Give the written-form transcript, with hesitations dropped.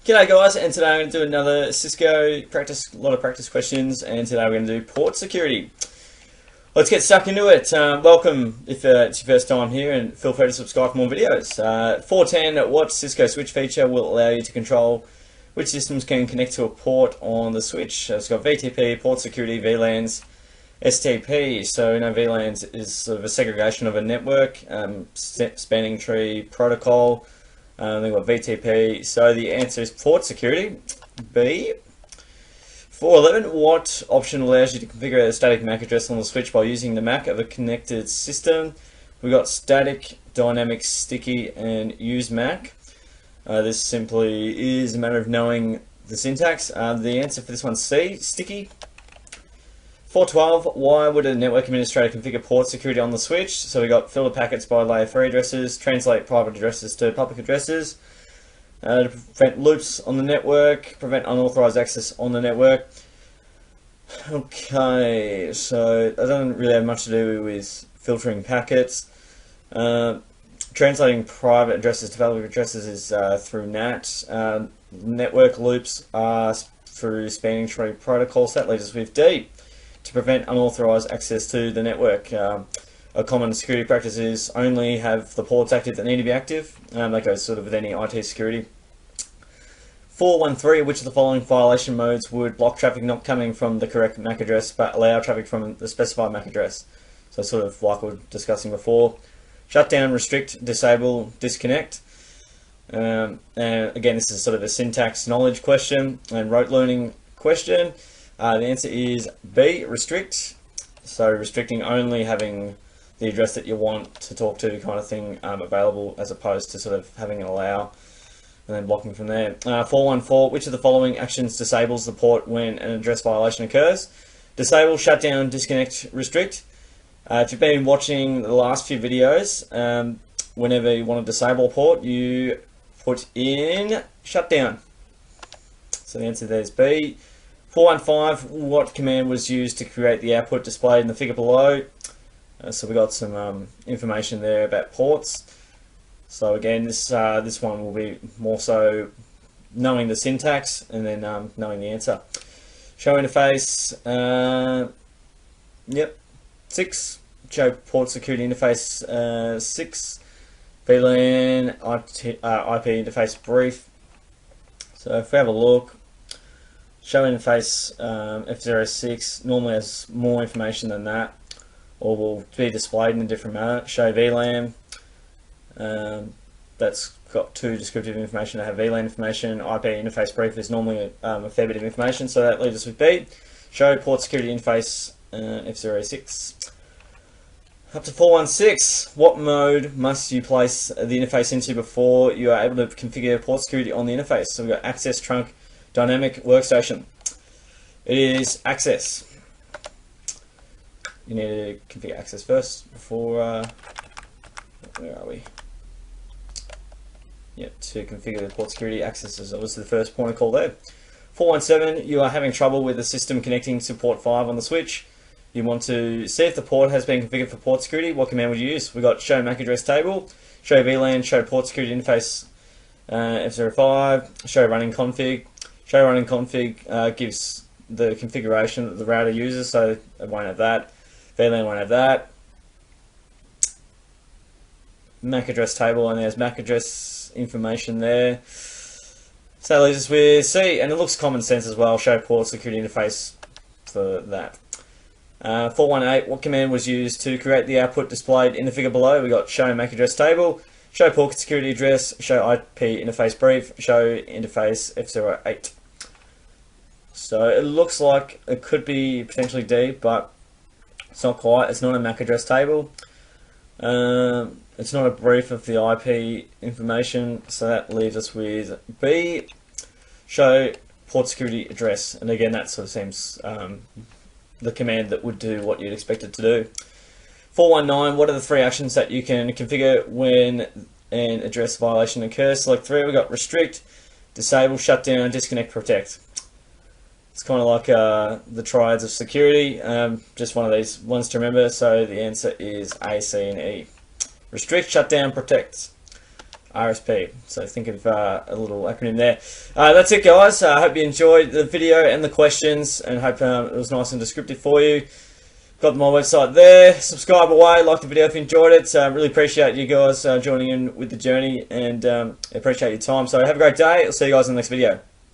G'day guys, and today I'm going to do another Cisco practice, a lot of practice questions, and today we're going to do port security. Let's get stuck into it. Welcome if it's your first time here, and feel free to subscribe for more videos. 410, what Cisco switch feature will allow you to control which systems can connect to a port on the switch? So it's got VTP, port security, VLANs, STP. So VLANs is sort of a segregation of a network, spanning tree protocol. They've got VTP, so the answer is port security. B. 411, what option allows you to configure a static MAC address on the switch by using the MAC of a connected system? We've got static, dynamic, sticky, and use MAC. This simply is a matter of knowing the syntax. The answer for this one's C, sticky. 412, why would a network administrator configure port security on the switch? So we got filter packets by layer 3 addresses, translate private addresses to public addresses, to prevent loops on the network, prevent unauthorized access on the network. Okay, so it doesn't really have much to do with filtering packets. Translating private addresses to public addresses is through NAT. Network loops are through spanning tree protocols. That leaves us with D. To prevent unauthorized access to the network. A common security practice is only have the ports active that need to be active. That goes sort of with any IT security. 413, which of the following violation modes would block traffic not coming from the correct MAC address but allow traffic from the specified MAC address? So sort of like we were discussing before. Shut down, restrict, disable, disconnect. And again, this is sort of a syntax knowledge question and rote learning question. The answer is B, restrict. So restricting only having the address that you want to talk to kind of thing available, as opposed to sort of having an allow and then blocking from there. 414, which of the following actions disables the port when an address violation occurs? Disable, shut down, disconnect, restrict. If you've been watching the last few videos, whenever you want to disable a port, you put in shut down. So the answer there is B. 415, what command was used to create the output displayed in the figure below? So we got some information there about ports. So again, this one will be more so knowing the syntax and then knowing the answer. Show interface, yep, 6. Show port security interface 6. VLAN IP interface brief. So if we have a look, show interface F06 normally has more information than that, or will be displayed in a different manner. Show VLAN, that's got 2 descriptive information. I have VLAN information. IP interface brief is normally a fair bit of information, so that leaves us with B. Show port security interface F06. Up to 416, what mode must you place the interface into before you are able to configure port security on the interface? So we've got access, trunk, dynamic, workstation. It is access. You need to configure access first before, where are we? Yep, to configure the port security, access is obviously the first point of call there. 417, you are having trouble with the system connecting to port 5 on the switch. You want to see if the port has been configured for port security. What command would you use? We've got show MAC address table, show VLAN, show port security interface F05, show running config. Show running config gives the configuration that the router uses, so it won't have that. VLAN won't have that. MAC address table, and there's MAC address information there. So that leaves us with C, and it looks common sense as well. Show port security interface for that. 418, what command was used to create the output displayed in the figure below? We got show MAC address table, show port security address, show IP interface brief, show interface F08. So it looks like it could be potentially D, but it's not quite. It's not a MAC address table. It's not a brief of the IP information, so that leaves us with B, show port security address. And again, that sort of seems the command that would do what you'd expect it to do. 419, what are the 3 actions that you can configure when an address violation occurs? Select 3. We've got restrict, disable, shut down, disconnect, protect. It's kind of like the triads of security, just one of these ones to remember. So the answer is A, C, and E. Restrict, shut down, protect. RSP. So think of a little acronym there. That's it, guys. I hope you enjoyed the video and the questions, and hope it was nice and descriptive for you. Got my website there. Subscribe away, like the video if you enjoyed it. So I really appreciate you guys joining in with the journey, and appreciate your time. So have a great day. I'll see you guys in the next video.